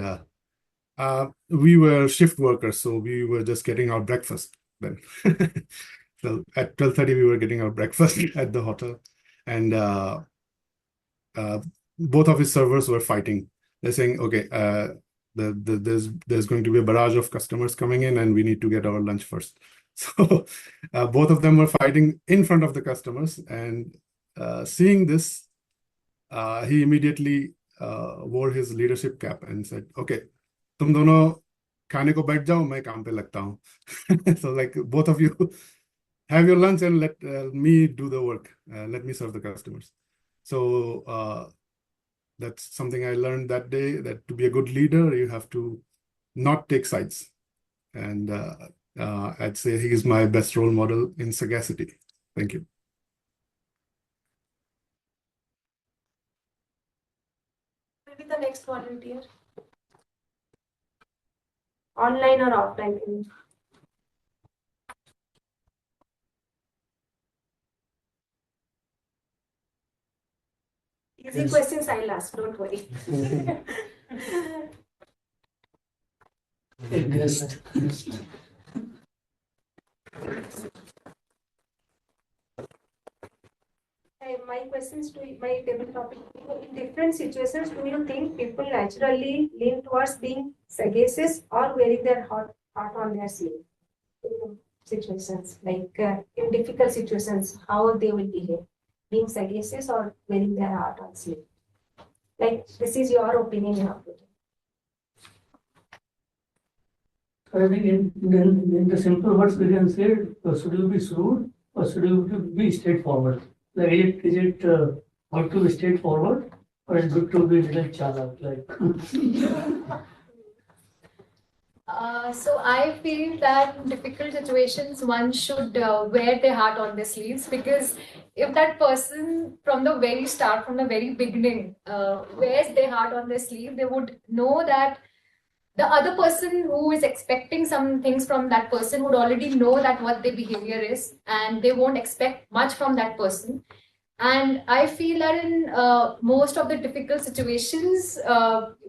Speaker 3: we were shift workers, so we were just getting our breakfast then. So at 12:30 we were getting our breakfast at the hotel, and both of his servers were fighting. They're saying, okay, there's going to be a barrage of customers coming in, and we need to get our lunch first. So both of them were fighting in front of the customers, and seeing this, he immediately wore his leadership cap and said, okay, तुम दोनों खाने को बैठ जाओ, मैं काम पे लगता हूँ. So like both of you have your lunch and let me do the work. Let me serve the customers. So that's something I learned that day, that to be a good leader, you have to not take sides. And I'd say he is my best role model in sagacity. Thank you.
Speaker 8: Maybe the next volunteer. Online or offline? Easy
Speaker 5: Yes.
Speaker 8: questions I'll ask, don't worry.
Speaker 5: A guest.
Speaker 8: My questions to my table topic. In different situations, do you think people naturally lean towards being sagacious or wearing their heart on their sleeve? In situations like in difficult situations, how they will behave, being sagacious or wearing their heart on sleeve. Like this is your opinion, you have to.
Speaker 5: I think in the simple words we can say, should you be shrewd or should you be straightforward? Like is it good to be straightforward or is it good to be like chalak? Like
Speaker 10: So I feel that in difficult situations, one should wear their heart on their sleeves, because if that person from the very start, from the very beginning, wears their heart on their sleeve, they would know that the other person who is expecting some things from that person would already know that what their behavior is, and they won't expect much from that person. And I feel that in most of the difficult situations,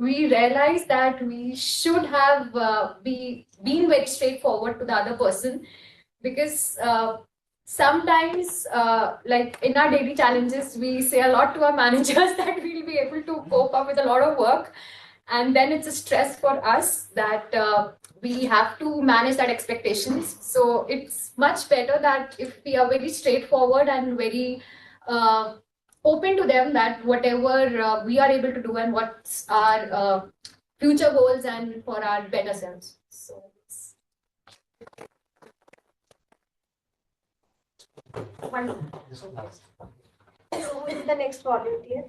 Speaker 10: we realize that we should have been very straightforward to the other person, because sometimes, like in our daily challenges, we say a lot to our managers that we'll be able to cope up with a lot of work. And then it's a stress for us that we have to manage that expectations. So it's much better that if we are very straightforward and very open to them, that whatever we are able to do and what's our future goals and for our better selves. So
Speaker 8: who is the next volunteer?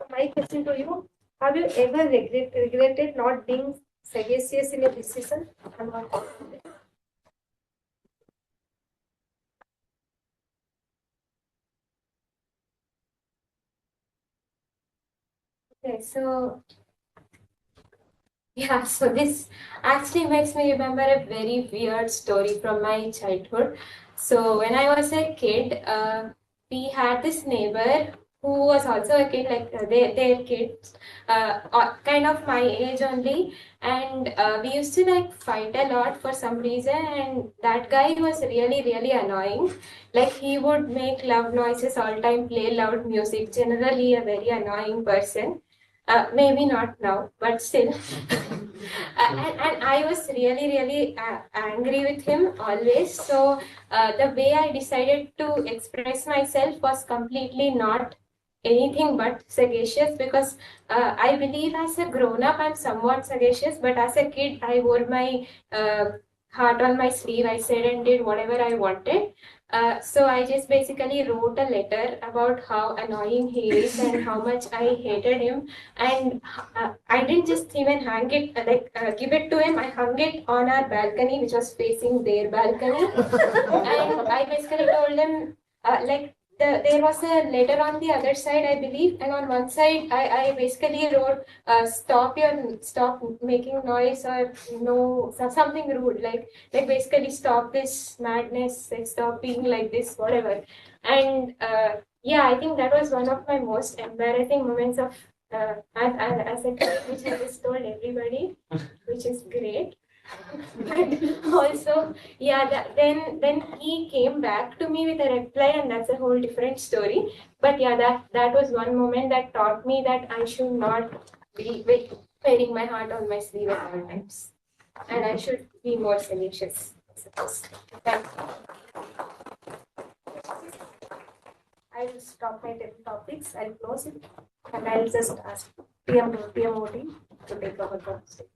Speaker 8: My question to you: have you ever regretted not being sagacious in a decision? Okay, so yeah, so this actually makes me remember a very weird story from my childhood. So when I was a kid, we had this neighbor who was also a kid, like their kids, kind of my age only, and we used to like fight a lot for some reason. And that guy was really, really annoying. Like he would make loud noises all time, play loud music. Generally, a very annoying person. Maybe not now, but still. And I was really, really angry with him always. So the way I decided to express myself was completely not anything but sagacious, because I believe as a grown-up I'm somewhat sagacious, but as a kid I wore my heart on my sleeve. I said and did whatever I wanted. So I just basically wrote a letter about how annoying he is and how much I hated him. And I didn't just even hang it, give it to him. I hung it on our balcony, which was facing their balcony. And I basically told him, there was a letter on the other side, I believe, and on one side, I basically wrote, stop making noise, or no, something rude, like basically stop this madness, like stop being like this, whatever. And yeah, I think that was one of my most embarrassing moments of as a kid, which I just told everybody, which is great. But also, yeah, then he came back to me with a reply, and that's a whole different story. But yeah, that was one moment that taught me that I should not be wearing my heart on my sleeve at all times, and I should be more salacious, I suppose. Thank you. I will stop my topics. I'll close it, and I'll just ask PMOD to take over the stage.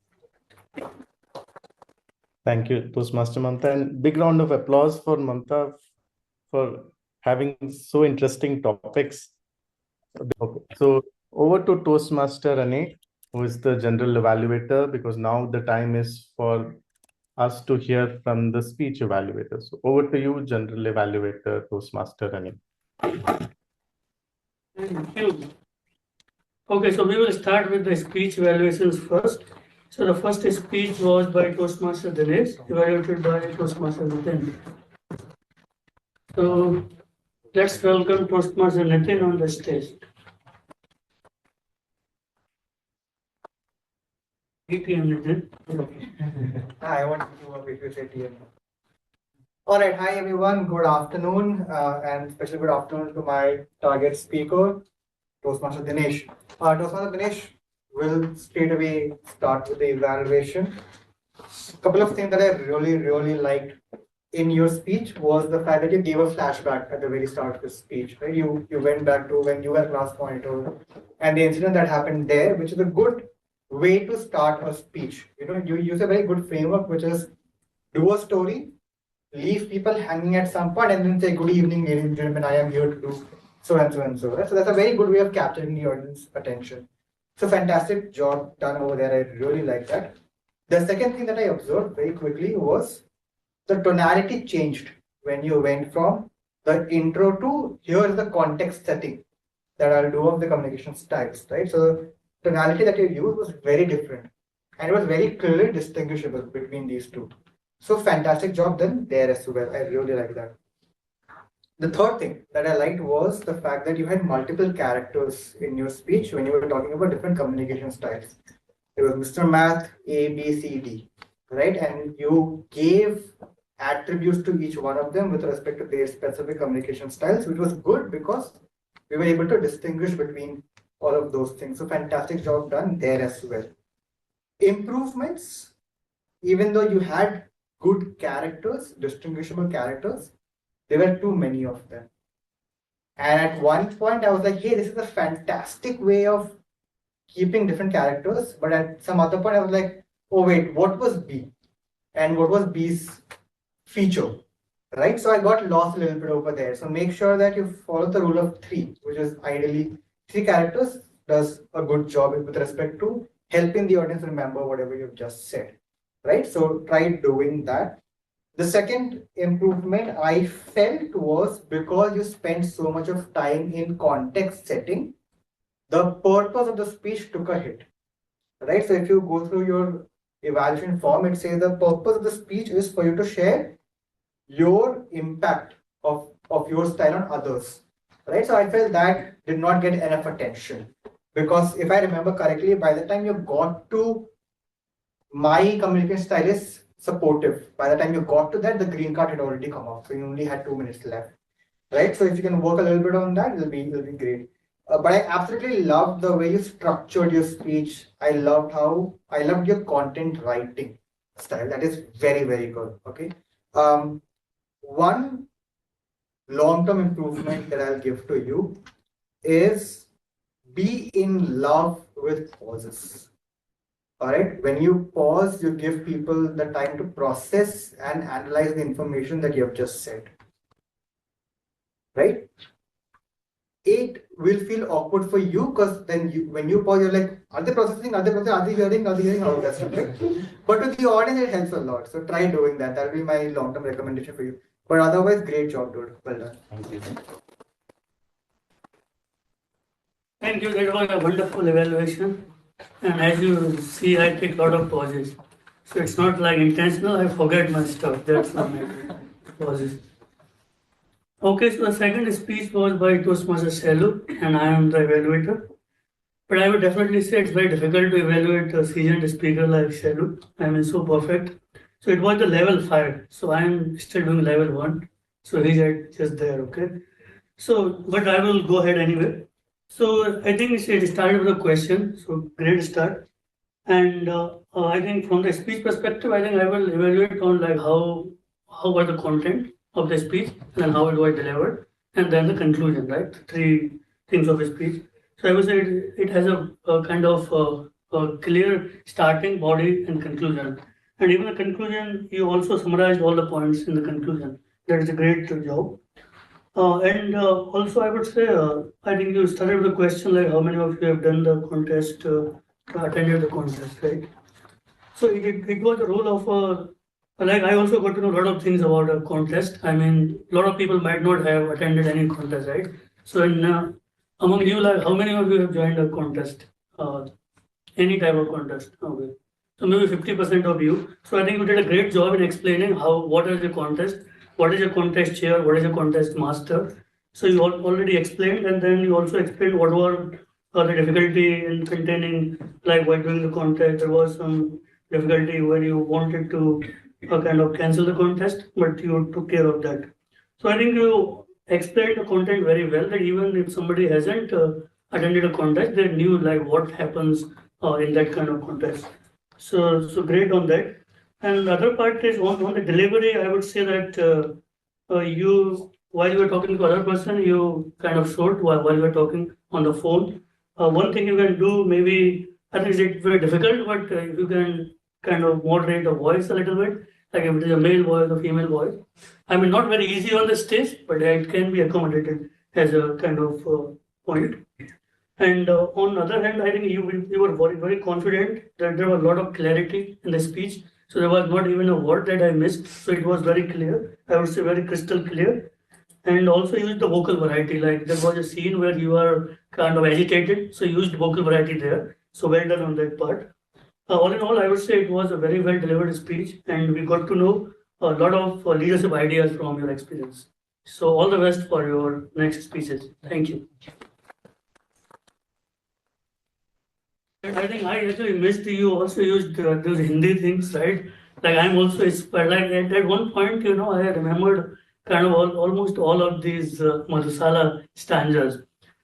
Speaker 4: Thank you, Toastmaster Mamta, and big round of applause for Mamta for having so interesting topics. Okay, so over to Toastmaster Anik, who is the general evaluator, because now the time is for us to hear from the speech evaluator. So over to you, general evaluator Toastmaster Anik.
Speaker 5: Thank you. Okay, so we will start with the speech evaluations first. So the first speech was by Toastmaster Dinesh, evaluated by Toastmaster Nitin. So let's welcome Toastmaster Nitin on the stage. TM Nitin.
Speaker 11: I want to work if you say TM. All right, hi everyone, good afternoon, and especially good afternoon to my target speaker, Toastmaster Dinesh. Toastmaster Dinesh will straight away start with the evaluation. A couple of things that I really liked in your speech was the fact that you gave a flashback at the very start of the speech. Right? You went back to when you were class monitor and the incident that happened there, which is a good way to start a speech. You use a very good framework, which is do a story, leave people hanging at some point, and then say, "Good evening, ladies and gentlemen, I am here to do so and so and so." Right? So that's a very good way of capturing the audience's attention. So fantastic job done over there. I really like that. The second thing that I observed very quickly was the tonality changed when you went from the intro to here is the context setting that I'll do of the communication styles, right? So the tonality that you used was very different and it was very clearly distinguishable between these two. So fantastic job done there as well. I really like that. The third thing that I liked was the fact that you had multiple characters in your speech when you were talking about different communication styles. It was Mr. Math, A, B, C, D, right? And you gave attributes to each one of them with respect to their specific communication styles, which was good because we were able to distinguish between all of those things. So fantastic job done there as well. Improvements, even though you had good characters, distinguishable characters, there were too many of them. And at one point I was like, hey, this is a fantastic way of keeping different characters. But at some other point I was like, oh wait, what was B? And what was B's feature? Right? So I got lost a little bit over there. So make sure that you follow the rule of 3, which is ideally 3 characters does a good job with respect to helping the audience remember whatever you've just said. Right? So try doing that. The second improvement I felt was because you spent so much of time in context setting, the purpose of the speech took a hit. Right? So if you go through your evaluation form, it says the purpose of the speech is for you to share your impact of your style on others. Right? So I felt that did not get enough attention. Because if I remember correctly, by the time you got to my communication style is supportive. By the time you got to that, the green card had already come out. So you only had 2 minutes left. Right? So if you can work a little bit on that, it'll be great. But I absolutely loved the way you structured your speech. I loved your content writing style. That is very, very good. Okay. One long-term improvement that I'll give to you is be in love with pauses. All right. When you pause, you give people the time to process and analyze the information that you have just said. Right? It will feel awkward for you because then when you pause, you're like, are they processing? Are they hearing? All of that stuff, right? But with the audience, it helps a lot. So try doing that. That'll be my long-term recommendation for you. But otherwise, great job, dude. Well done.
Speaker 4: Thank you.
Speaker 5: Thank you. That was a wonderful evaluation. And as you see, I take a lot of pauses. So it's not like intentional. I forget my stuff. That's why I take pauses. Okay, so the second speech was by Toastmaster Selu, and I am the evaluator. But I would definitely say it's very difficult to evaluate a seasoned speaker like Shalu. I mean, so perfect. So it was the level 5. So I'm still doing level 1. So he's just there, okay? So, but I will go ahead anyway. So I think it started with a question. So great start. And I think from the speech perspective, I think I will evaluate on like how was the content of the speech and how it was delivered, and then the conclusion, right? Three things of the speech. So I would say it has a kind of a clear starting, body, and conclusion. And even the conclusion, you also summarized all the points in the conclusion. That is a great job. And also, I would say, I think you started with a question like how many of you have done the contest, attended the contest, right? So it was the role of like I also got to know a lot of things about a contest. I mean, a lot of people might not have attended any contest, right? So in among you, like how many of you have joined a contest, any type of contest? Okay. So maybe 50% of you. So I think you did a great job in explaining what is a contest, what is a contest chair, what is a contest master. So you already explained, and then you also explained what were the difficulty in containing, like while doing the contest, there was some difficulty where you wanted to kind of cancel the contest, but you took care of that. So I think you explained the content very well. That even if somebody hasn't attended a contest, they knew like what happens in that kind of contest. So great on that. And the other part is on the delivery. I would say that you, while you were talking to other person, you kind of showed while you were talking on the phone. One thing you can do, maybe I think it's very difficult, but if you can kind of moderate the voice a little bit, like if it is a male voice or female voice. I mean, not very easy on the stage, but it can be accommodated as a kind of point. And on the other hand, I think you were very confident that there was a lot of clarity in the speech. So there was not even a word that I missed. So it was very clear. I would say very crystal clear. And also used the vocal variety. Like there was a scene where you were kind of agitated. So used vocal variety there. So well done on that part. All in all, I would say it was a very well delivered speech. And we got to know a lot of leadership ideas from your experience. So all the best for your next speeches. Thank you. I think I actually missed you also used those Hindi things, right? Like I'm also inspired. Like at one point, I remembered kind of almost all of these Madhusala stanzas.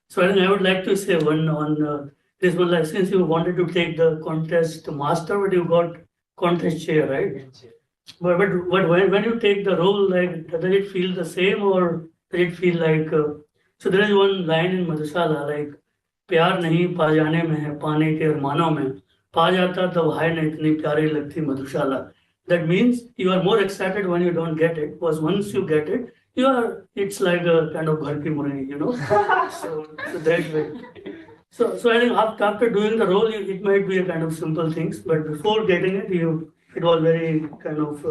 Speaker 5: So I think I would like to say one on this one. Like since you wanted to take the contest master, but you got contest chair, right? But when you take the role, like does it feel the same or does it feel like? So there is one line in Madhusala like. प्यार नहीं पा जाने में है पाने के अरमानों में पा जाता तब हाय न इतनी प्यारी लगती मधुशाला. That means you are more excited when you don't get it, because once you get it, it's like a kind of Bharti Murani, so that way. So I think after doing the role, it might be a kind of simple things, but before getting it, it was very kind of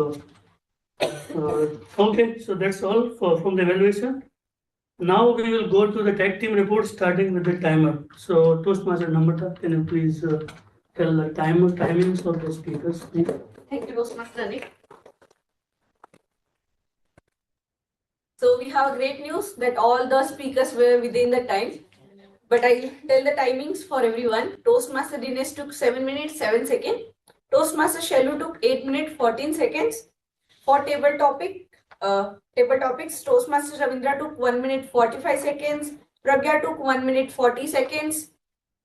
Speaker 5: okay. So that's all from the evaluation. Now we will go to the tag team report, starting with the timer. So Toastmaster Namrata, can you please tell the timings of the speakers, please?
Speaker 6: Thank you, Toastmaster Nick. So we have great news that all the speakers were within the time. But I'll tell the timings for everyone. Toastmaster Dinesh took 7 minutes 7 seconds. Toastmaster Shalu took 8 minutes 14 seconds. For table topics, Toastmaster Ravindra took 1 minute 45 seconds. Pragya took 1 minute 40 seconds.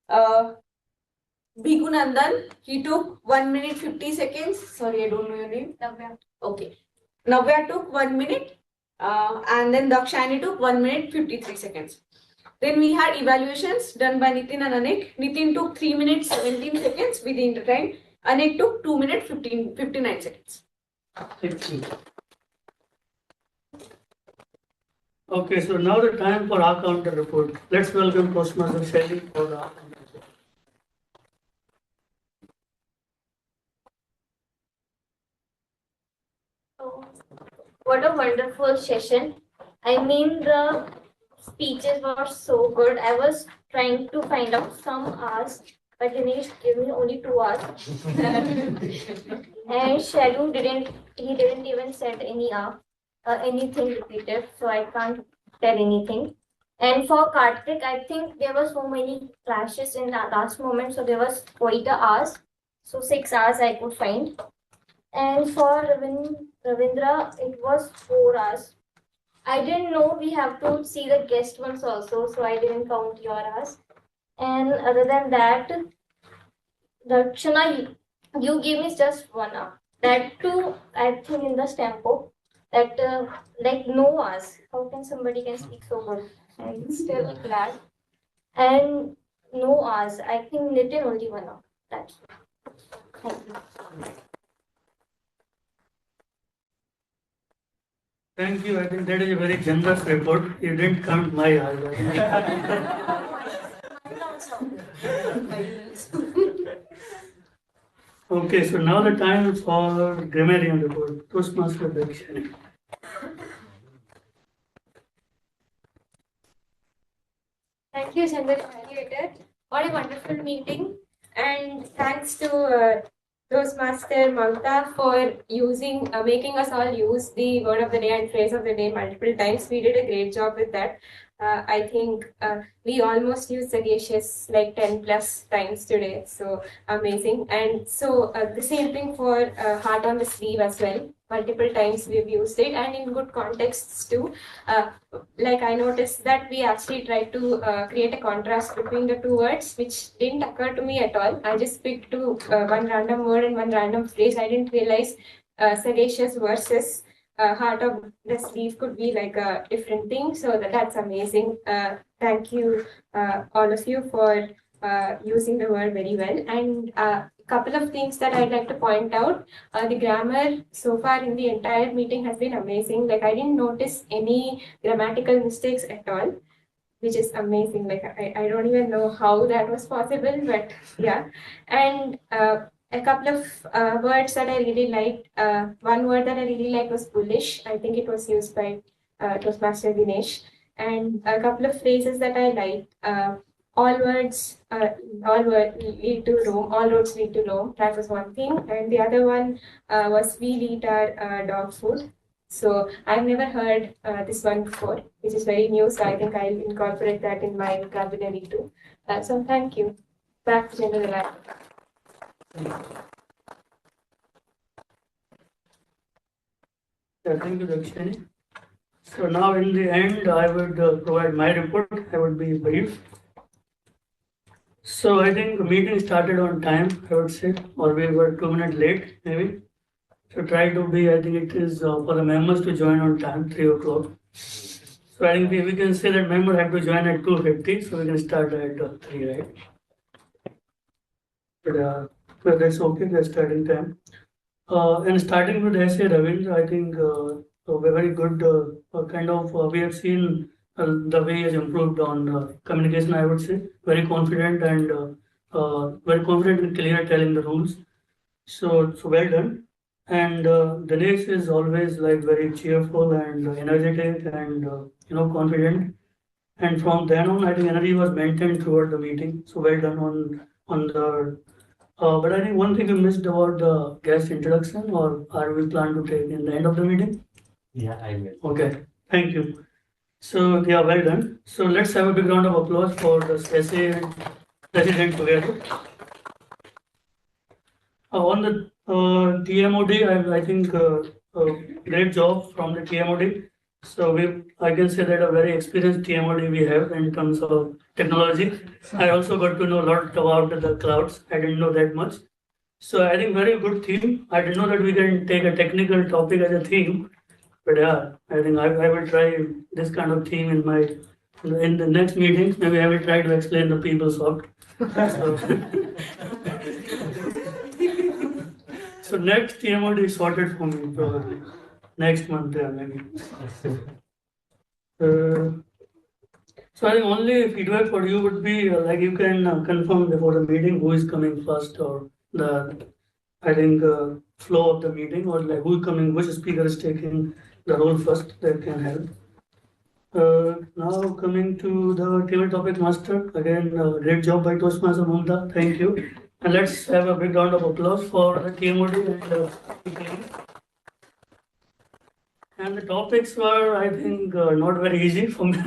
Speaker 6: Bhigu Nandan, he took 1 minute 50 seconds. Sorry, I don't know your name.
Speaker 7: Navya.
Speaker 6: Okay. Navya took 1 minute. And then Dakshani took 1 minute 53 seconds. Then we had evaluations done by Nitin and Anik. Nitin took 3 minutes 17 seconds within the time. Anik took 2 minutes 59 seconds.
Speaker 5: Okay, so now the time for our counter report. Let's welcome Toastmaster Shelly for the our counter report.
Speaker 7: So, what a wonderful session. I mean, the speeches were so good. I was trying to find out some hours, but Dinesh gave me only 2 hours. And Shalu didn't even said anything repeated, so I can't tell anything. And for Karthik, I think there were so many clashes in the last moment, so there was quite a hours. So 6 hours I could find. And for Ravindra, it was 4 hours. I didn't know we have to see the guest ones also, so I didn't count your hours. And other than that, Darshana, you gave me just 1 hour. That too, I think in the tempo. That like no hours. How can somebody can speak so good? I'm still glad. And no hours. I think Nitin only 1 hour. That's it. Thank you.
Speaker 5: Thank you. I think that is a very generous report. You didn't count my hours. Okay, so now the time for grammarian report. Toastmaster Dictionary.
Speaker 8: Thank you, Chandra Evaluator. What a wonderful meeting. And thanks to Toastmaster Mamta for making us all use the word of the day and phrase of the day multiple times. We did a great job with that. I think we almost used sagacious like 10 plus times today. So amazing. And so the same thing for heart on the sleeve as well. Multiple times we've used it and in good contexts too. Like I noticed that we actually tried to create a contrast between the two words, which didn't occur to me at all. I just picked one random word and one random phrase. I didn't realize sagacious versus heart of the sleeve could be like a different thing. So that's amazing. Thank you, all of you, for using the word very well. And couple of things that I'd like to point out. The grammar so far in the entire meeting has been amazing. Like I didn't notice any grammatical mistakes at all, which is amazing. Like I don't even know how that was possible, but yeah. And a couple of words that I really liked. One word that I really liked was bullish. I think it was used by Toastmaster Dinesh. And a couple of phrases that I liked. All words lead to Rome. All roads lead to Rome. That was one thing. And the other one was we'll eat our dog food. So I've never heard this one before, which is very new. So I think I'll incorporate that in my vocabulary too. So thank you. Back to General Lab.
Speaker 5: Thank you, Dakshini. So now in the end, I would provide my report. I would be brief. So I think the meeting started on time, I would say, or we were 2 minutes late, maybe. So try to be, I think it is for the members to join on time, 3 o'clock. So I think we can say that members have to join at 2:50, so we can start at 3, right? But that's okay, the starting time. And starting with essay, Ravindra, I think a very good kind of, we have seen the way he has improved on communication, I would say. Very confident and clear telling the rules. So well done. And Dinesh is always like very cheerful and energetic and confident. And from then on, I think energy was maintained throughout the meeting. So well done on the. But I think one thing you missed about the guest introduction, or are we plan to take in the end of the meeting?
Speaker 2: Yeah, I will.
Speaker 5: Okay, thank you. So yeah, well done. So let's have a big round of applause for the essay and president together. On the TMOD, I think great job from the TMOD. So I can say that a very experienced TMOD we have in terms of technology. I also got to know a lot about the clouds. I didn't know that much. So I think very good theme. I didn't know that we can take a technical topic as a theme, but yeah, I think I will try this kind of theme in the next meetings. Maybe I will try to explain the PeopleSoft. So next TMOD is sorted for me probably next month, yeah, maybe. So I think only feedback for you would be like you can confirm before the meeting who is coming first, or the flow of the meeting, or like who is coming, which speaker is taking the role first. That can help. Now coming to the table topic master, again great job by Toastmaster Mamta. Thank you. And let's have a big round of applause for the TMOD and And the topics were, I think, not very easy for me.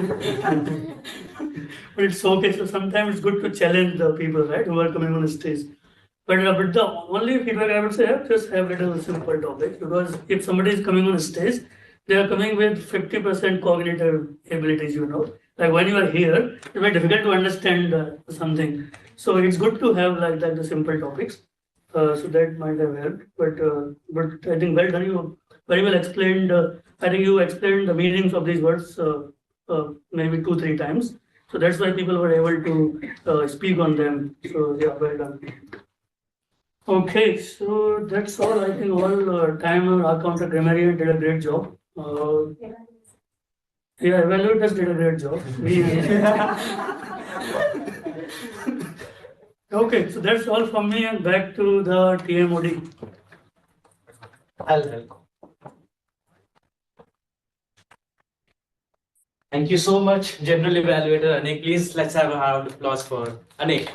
Speaker 5: But it's okay. So sometimes it's good to challenge the people, right, who are coming on the stage. But the only feedback I would say, just have little simple topics, because if somebody is coming on a stage, they are coming with 50% cognitive abilities, Like when you are here, it's very difficult to understand something. So it's good to have like that the simple topics. So that might have helped. But I think well done. You very well explained. I think you explained the meanings of these words maybe 2-3 times. So that's why people were able to speak on them. So yeah, well done. Okay, so that's all. I think all time our accountant grammarian did a great job. Yeah, evaluators did a great job. Okay, so that's all from me, and back to the TMOD.
Speaker 2: I'll help. Thank you so much, General Evaluator Anik. Please let's have a round of applause for Anik.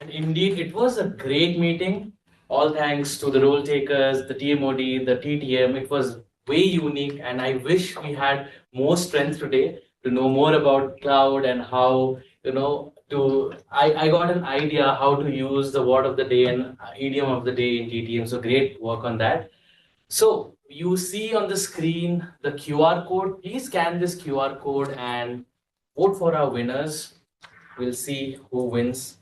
Speaker 2: And indeed, it was a great meeting. All thanks to the role takers, the TMOD, the TTM. It was way unique, and I wish we had more strength today to know more about cloud and how, I got an idea how to use the word of the day and idiom of the day in TTM. So great work on that. So you see on the screen the QR code. Please scan this QR code and vote for our winners. We'll see who wins.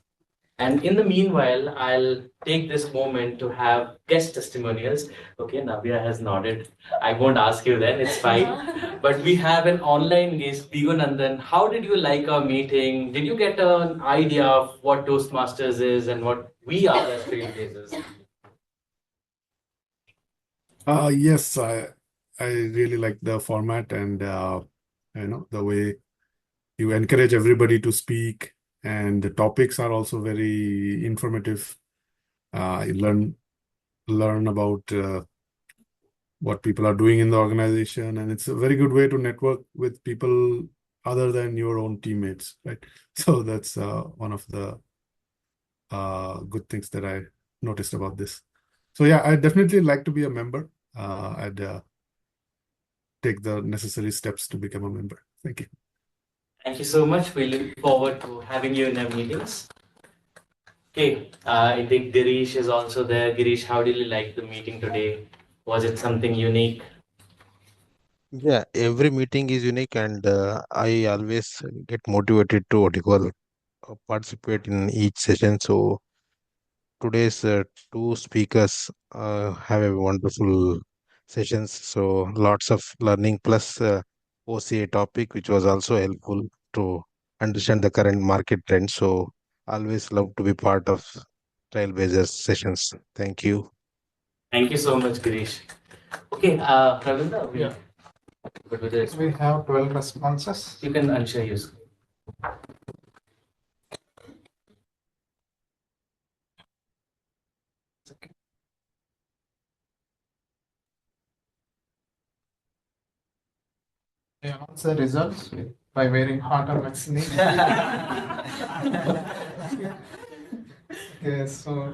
Speaker 2: And in the meanwhile, I'll take this moment to have guest testimonials. Okay, Navya has nodded. I won't ask you then, it's fine. But we have an online guest, Nandan. How did you like our meeting? Did you get an idea of what Toastmasters is and what we are as Trailblazers?
Speaker 3: Yes, I really like the format and the way you encourage everybody to speak, and the topics are also very informative. You learn about what people are doing in the organization, and it's a very good way to network with people other than your own teammates, right? So that's one of the good things that I noticed about this. So yeah, I definitely like to be a member. I'd take the necessary steps to become a member. Thank you.
Speaker 2: Thank you so much. We look forward to having you in our meetings. Okay, I think Girish is also there. Girish, how did you like the meeting today? Was it something unique?
Speaker 12: Yeah, every meeting is unique, and I always get motivated to what you call participate in each session. So today's two speakers have a wonderful sessions. So lots of learning plus OCA topic, which was also helpful to understand the current market trend. So always love to be part of Trailblazers sessions. Thank you.
Speaker 2: Thank you so much, Girish. Okay, Ravinda,
Speaker 1: Yeah.
Speaker 2: Good with this.
Speaker 1: We have 12 responses.
Speaker 2: You can unshare your screen.
Speaker 1: They announce the results by wearing heart or vaccine. Okay, so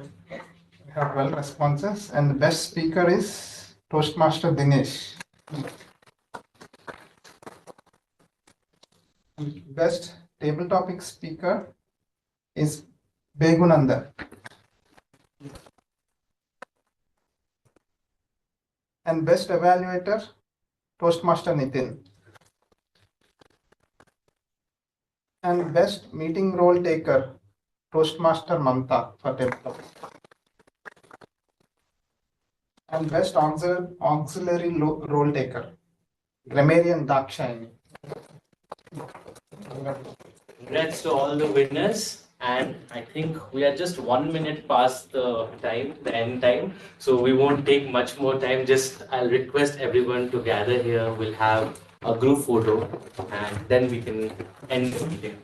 Speaker 1: we have 12 responses, and the best speaker is Toastmaster Dinesh. And best table topic speaker is Begunanda. And best evaluator, Toastmaster Nitin. And best meeting role taker, Toastmaster Mamta for table topic. And best auxiliary role taker, grammarian Dakshayani.
Speaker 2: Congrats to all the winners. And I think we are just 1 minute past the end time. So we won't take much more time. Just I'll request everyone to gather here. We'll have a group photo and then we can end the meeting.